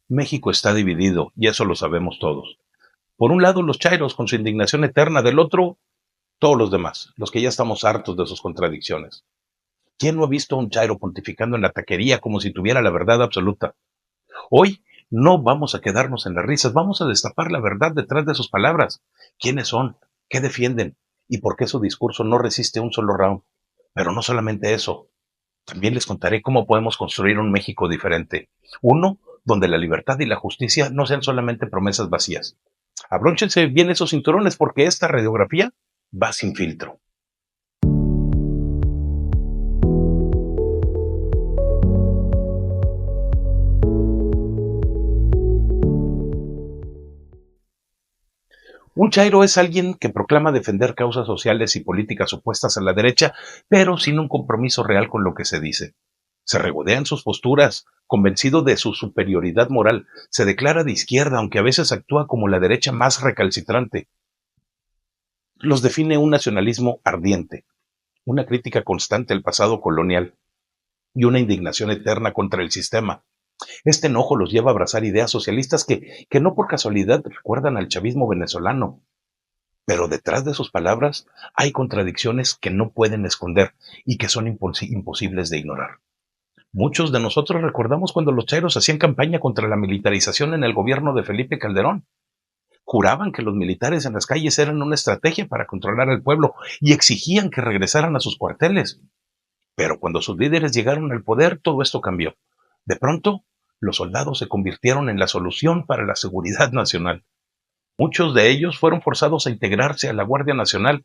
México está dividido, y eso lo sabemos todos. Por un lado, los chairos con su indignación eterna, del otro, todos los demás, los que ya estamos hartos de sus contradicciones. ¿Quién no ha visto a un chairo pontificando en la taquería como si tuviera la verdad absoluta? Hoy no vamos a quedarnos en las risas, vamos a destapar la verdad detrás de sus palabras. ¿Quiénes son? ¿Qué defienden? ¿Y por qué su discurso no resiste un solo round? Pero no solamente eso, también les contaré cómo podemos construir un México diferente. Uno donde la libertad y la justicia no sean solamente promesas vacías. Abróchense bien esos cinturones porque esta radiografía va sin filtro. Un chairo es alguien que proclama defender causas sociales y políticas opuestas a la derecha, pero sin un compromiso real con lo que se dice. Se regodea en sus posturas, convencido de su superioridad moral. Se declara de izquierda, aunque a veces actúa como la derecha más recalcitrante. Los define un nacionalismo ardiente, una crítica constante al pasado colonial y una indignación eterna contra el sistema. Este enojo los lleva a abrazar ideas socialistas que no por casualidad recuerdan al chavismo venezolano. Pero detrás de sus palabras hay contradicciones que no pueden esconder y que son imposibles de ignorar. Muchos de nosotros recordamos cuando los chairos hacían campaña contra la militarización en el gobierno de Felipe Calderón. Juraban que los militares en las calles eran una estrategia para controlar al pueblo y exigían que regresaran a sus cuarteles. Pero cuando sus líderes llegaron al poder, todo esto cambió. De pronto, los soldados se convirtieron en la solución para la seguridad nacional. Muchos de ellos fueron forzados a integrarse a la Guardia Nacional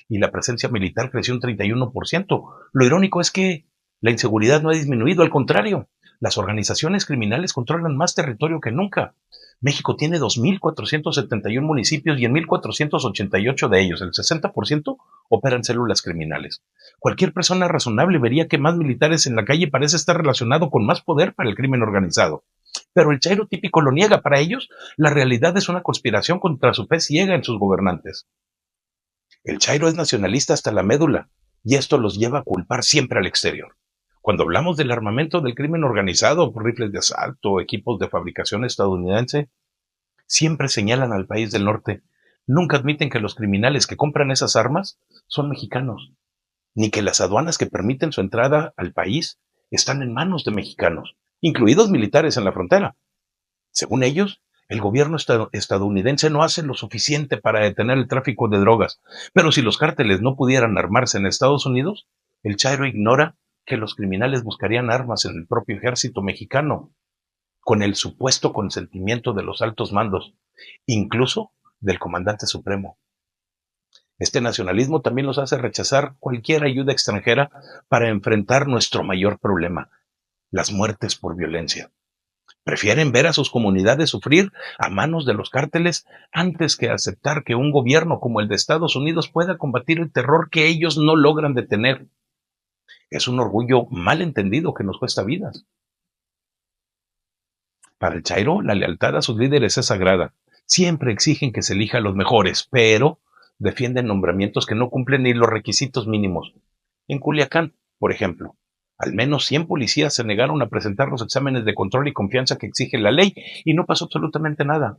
y la presencia militar creció un 31%. Lo irónico es que la inseguridad no ha disminuido, al contrario, las organizaciones criminales controlan más territorio que nunca. México tiene 2.471 municipios y en 1.488 de ellos, el 60%, operan células criminales. Cualquier persona razonable vería que más militares en la calle parece estar relacionado con más poder para el crimen organizado. Pero el chairo típico lo niega. Para ellos, la realidad es una conspiración contra su fe ciega en sus gobernantes. El chairo es nacionalista hasta la médula, y esto los lleva a culpar siempre al exterior. Cuando hablamos del armamento del crimen organizado, por rifles de asalto, equipos de fabricación estadounidense, siempre señalan al país del norte. Nunca admiten que los criminales que compran esas armas son mexicanos, ni que las aduanas que permiten su entrada al país están en manos de mexicanos, incluidos militares en la frontera. Según ellos, el gobierno estadounidense no hace lo suficiente para detener el tráfico de drogas, pero si los cárteles no pudieran armarse en Estados Unidos, el chairo ignora que los criminales buscarían armas en el propio ejército mexicano, con el supuesto consentimiento de los altos mandos, incluso del comandante supremo. Este nacionalismo también los hace rechazar cualquier ayuda extranjera para enfrentar nuestro mayor problema, las muertes por violencia. Prefieren ver a sus comunidades sufrir a manos de los cárteles antes que aceptar que un gobierno como el de Estados Unidos pueda combatir el terror que ellos no logran detener. Es un orgullo mal entendido que nos cuesta vidas. Para el chairo, la lealtad a sus líderes es sagrada. Siempre exigen que se elija a los mejores, pero defienden nombramientos que no cumplen ni los requisitos mínimos. En Culiacán, por ejemplo, al menos 100 policías se negaron a presentar los exámenes de control y confianza que exige la ley y no pasó absolutamente nada.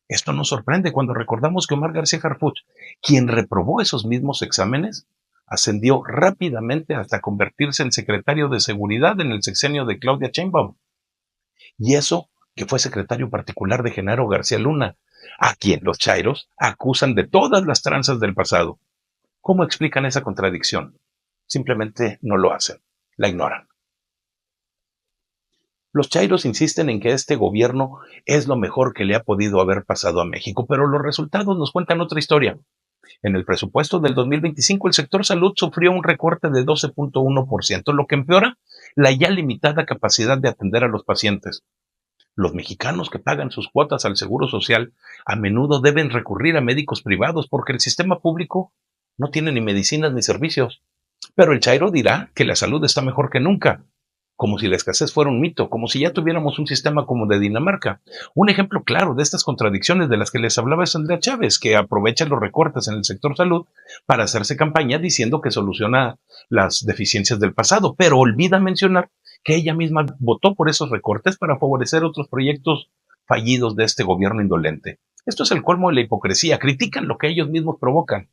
Esto nos sorprende cuando recordamos que Omar García Harfuch, quien reprobó esos mismos exámenes, ascendió rápidamente hasta convertirse en secretario de Seguridad en el sexenio de Claudia Sheinbaum. Y eso que fue secretario particular de Genaro García Luna, a quien los chairos acusan de todas las tranzas del pasado. ¿Cómo explican esa contradicción? Simplemente no lo hacen, la ignoran. Los chairos insisten en que este gobierno es lo mejor que le ha podido haber pasado a México, pero los resultados nos cuentan otra historia. En el presupuesto del 2025, el sector salud sufrió un recorte de 12.1%, lo que empeora la ya limitada capacidad de atender a los pacientes. Los mexicanos que pagan sus cuotas al Seguro Social a menudo deben recurrir a médicos privados porque el sistema público no tiene ni medicinas ni servicios. Pero el chairo dirá que la salud está mejor que nunca, como si la escasez fuera un mito, como si ya tuviéramos un sistema como de Dinamarca. Un ejemplo claro de estas contradicciones de las que les hablaba es Andrea Chávez, que aprovecha los recortes en el sector salud para hacerse campaña diciendo que soluciona las deficiencias del pasado, pero olvida mencionar que ella misma votó por esos recortes para favorecer otros proyectos fallidos de este gobierno indolente. Esto es el colmo de la hipocresía. Critican lo que ellos mismos provocan.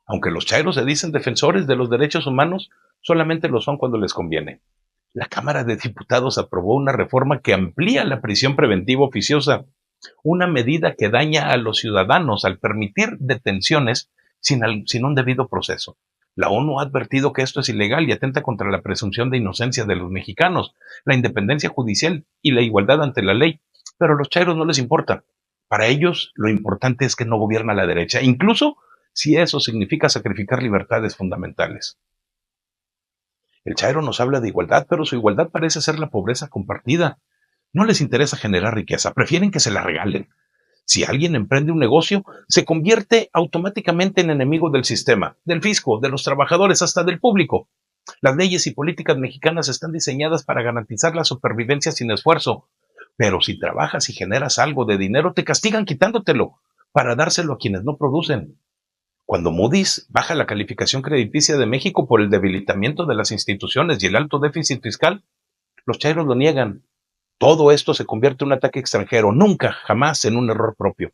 Aunque los chairos se dicen defensores de los derechos humanos, solamente lo son cuando les conviene. La Cámara de Diputados aprobó una reforma que amplía la prisión preventiva oficiosa, una medida que daña a los ciudadanos al permitir detenciones sin un debido proceso. La ONU ha advertido que esto es ilegal y atenta contra la presunción de inocencia de los mexicanos, la independencia judicial y la igualdad ante la ley. Pero a los chairos no les importa. Para ellos, lo importante es que no gobierna la derecha, incluso si eso significa sacrificar libertades fundamentales. El chairo nos habla de igualdad, pero su igualdad parece ser la pobreza compartida. No les interesa generar riqueza, prefieren que se la regalen. Si alguien emprende un negocio, se convierte automáticamente en enemigo del sistema, del fisco, de los trabajadores, hasta del público. Las leyes y políticas mexicanas están diseñadas para garantizar la supervivencia sin esfuerzo. Pero si trabajas y generas algo de dinero, te castigan quitándotelo para dárselo a quienes no producen. Cuando Moody's baja la calificación crediticia de México por el debilitamiento de las instituciones y el alto déficit fiscal, los chairos lo niegan. Todo esto se convierte en un ataque extranjero, nunca, jamás en un error propio.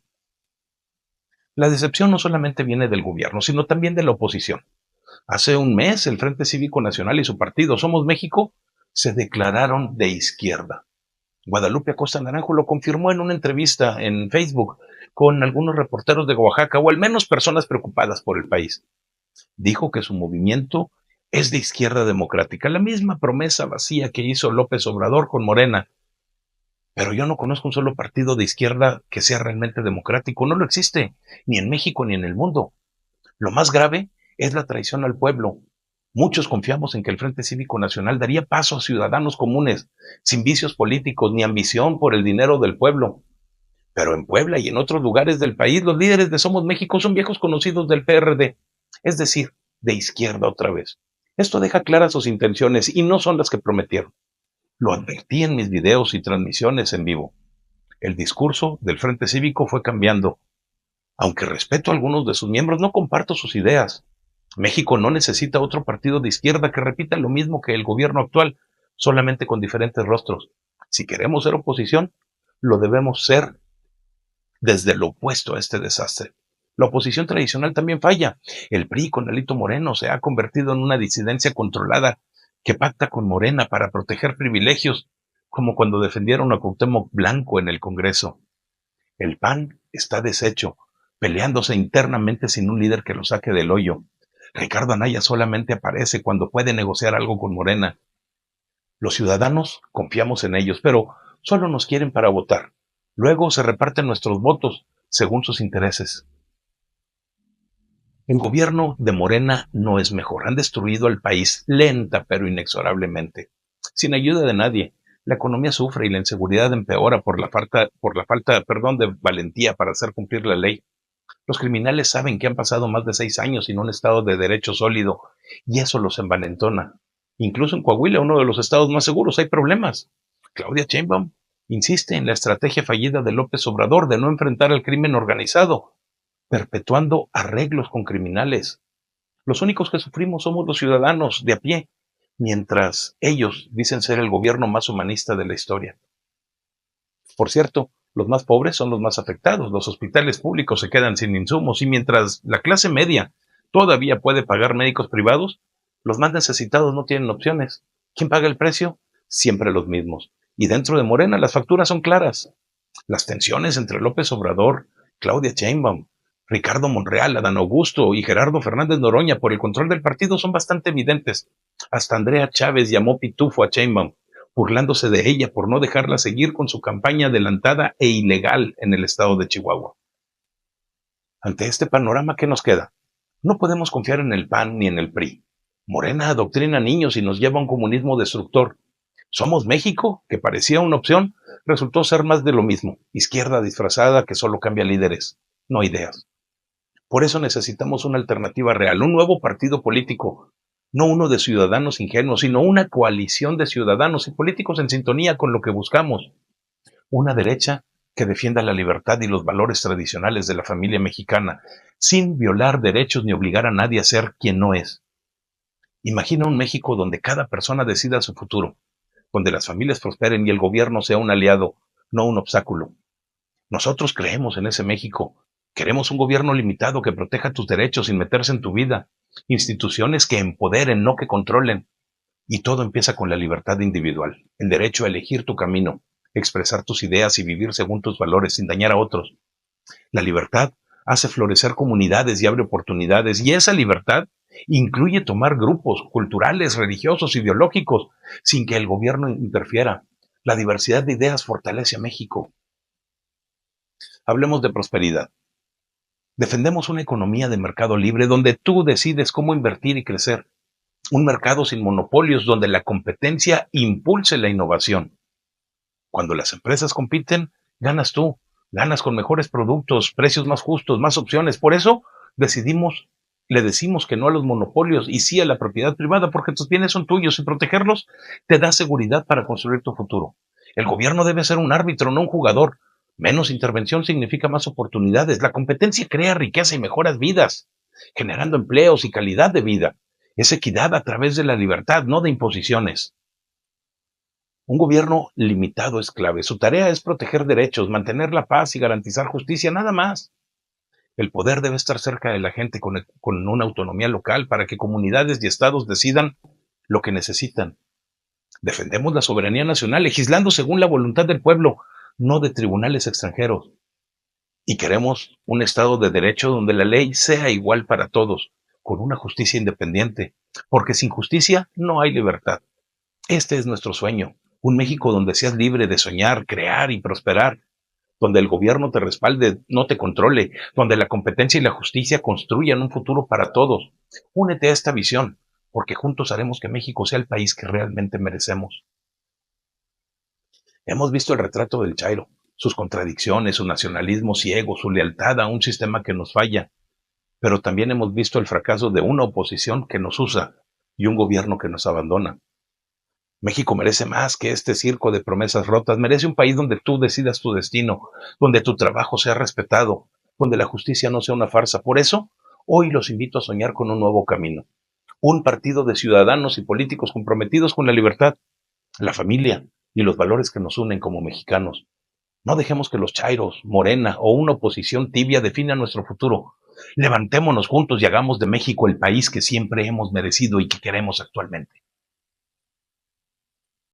La decepción no solamente viene del gobierno, sino también de la oposición. Hace un mes, el Frente Cívico Nacional y su partido Somos México se declararon de izquierda. Guadalupe Acosta Naranjo lo confirmó en una entrevista en Facebook con algunos reporteros de Oaxaca, o al menos personas preocupadas por el país. Dijo que su movimiento es de izquierda democrática, la misma promesa vacía que hizo López Obrador con Morena. Pero yo no conozco un solo partido de izquierda que sea realmente democrático. No lo existe, ni en México ni en el mundo. Lo más grave es la traición al pueblo. Muchos confiamos en que el Frente Cívico Nacional daría paso a ciudadanos comunes, sin vicios políticos ni ambición por el dinero del pueblo. Pero en Puebla y en otros lugares del país, los líderes de Somos México son viejos conocidos del PRD, es decir, de izquierda otra vez. Esto deja claras sus intenciones y no son las que prometieron. Lo advertí en mis videos y transmisiones en vivo. El discurso del Frente Cívico fue cambiando. Aunque respeto a algunos de sus miembros, no comparto sus ideas. México no necesita otro partido de izquierda que repita lo mismo que el gobierno actual, solamente con diferentes rostros. Si queremos ser oposición, lo debemos ser desde lo opuesto a este desastre. La oposición tradicional también falla. El PRI con Alito Moreno se ha convertido en una disidencia controlada que pacta con Morena para proteger privilegios, como cuando defendieron a Cuauhtémoc Blanco en el Congreso. El PAN está deshecho, peleándose internamente sin un líder que lo saque del hoyo. Ricardo Anaya solamente aparece cuando puede negociar algo con Morena. Los ciudadanos confiamos en ellos, pero solo nos quieren para votar. Luego se reparten nuestros votos según sus intereses. El gobierno de Morena no es mejor. Han destruido al país lenta pero inexorablemente. Sin ayuda de nadie. La economía sufre y la inseguridad empeora por la falta de valentía para hacer cumplir la ley. Los criminales saben que han pasado más de 6 años sin un estado de derecho sólido y eso los envalentona. Incluso en Coahuila, uno de los estados más seguros, hay problemas. Claudia Sheinbaum insiste en la estrategia fallida de López Obrador de no enfrentar al crimen organizado, perpetuando arreglos con criminales. Los únicos que sufrimos somos los ciudadanos de a pie, mientras ellos dicen ser el gobierno más humanista de la historia. Por cierto, los más pobres son los más afectados, los hospitales públicos se quedan sin insumos y mientras la clase media todavía puede pagar médicos privados, los más necesitados no tienen opciones. ¿Quién paga el precio? Siempre los mismos. Y dentro de Morena las facturas son claras. Las tensiones entre López Obrador, Claudia Sheinbaum, Ricardo Monreal, Adán Augusto y Gerardo Fernández Noroña por el control del partido son bastante evidentes. Hasta Andrea Chávez llamó pitufo a Sheinbaum, burlándose de ella por no dejarla seguir con su campaña adelantada e ilegal en el estado de Chihuahua. Ante este panorama, ¿qué nos queda? No podemos confiar en el PAN ni en el PRI. Morena adoctrina a niños y nos lleva a un comunismo destructor. Somos México, que parecía una opción, resultó ser más de lo mismo, izquierda disfrazada que solo cambia líderes, no ideas. Por eso necesitamos una alternativa real, un nuevo partido político, no uno de ciudadanos ingenuos, sino una coalición de ciudadanos y políticos en sintonía con lo que buscamos. Una derecha que defienda la libertad y los valores tradicionales de la familia mexicana, sin violar derechos ni obligar a nadie a ser quien no es. Imagina un México donde cada persona decida su futuro, donde las familias prosperen y el gobierno sea un aliado, no un obstáculo. Nosotros creemos en ese México. Queremos un gobierno limitado que proteja tus derechos sin meterse en tu vida. Instituciones que empoderen, no que controlen. Y todo empieza con la libertad individual, el derecho a elegir tu camino, expresar tus ideas y vivir según tus valores sin dañar a otros. La libertad hace florecer comunidades y abre oportunidades, y esa libertad incluye tomar grupos culturales, religiosos, ideológicos, sin que el gobierno interfiera. La diversidad de ideas fortalece a México. Hablemos de prosperidad. Defendemos una economía de mercado libre donde tú decides cómo invertir y crecer. Un mercado sin monopolios donde la competencia impulse la innovación. Cuando las empresas compiten, ganas tú, ganas con mejores productos, precios más justos, más opciones. Por eso le decimos que no a los monopolios y sí a la propiedad privada, porque tus bienes son tuyos y protegerlos te da seguridad para construir tu futuro. El gobierno debe ser un árbitro, no un jugador. Menos intervención significa más oportunidades. La competencia crea riqueza y mejoras vidas, generando empleos y calidad de vida. Es equidad a través de la libertad, no de imposiciones. Un gobierno limitado es clave. Su tarea es proteger derechos, mantener la paz y garantizar justicia, nada más. El poder debe estar cerca de la gente con una autonomía local para que comunidades y estados decidan lo que necesitan. Defendemos la soberanía nacional, legislando según la voluntad del pueblo, no de tribunales extranjeros. Y queremos un Estado de Derecho donde la ley sea igual para todos, con una justicia independiente, porque sin justicia no hay libertad. Este es nuestro sueño, un México donde seas libre de soñar, crear y prosperar, donde el gobierno te respalde, no te controle, donde la competencia y la justicia construyan un futuro para todos. Únete a esta visión, porque juntos haremos que México sea el país que realmente merecemos. Hemos visto el retrato del Chairo, sus contradicciones, su nacionalismo ciego, su lealtad a un sistema que nos falla, pero también hemos visto el fracaso de una oposición que nos usa y un gobierno que nos abandona. México merece más que este circo de promesas rotas, merece un país donde tú decidas tu destino, donde tu trabajo sea respetado, donde la justicia no sea una farsa. Por eso, hoy los invito a soñar con un nuevo camino, un partido de ciudadanos y políticos comprometidos con la libertad, la familia y los valores que nos unen como mexicanos. No dejemos que los chairos, Morena o una oposición tibia definan nuestro futuro. Levantémonos juntos y hagamos de México el país que siempre hemos merecido y que queremos actualmente.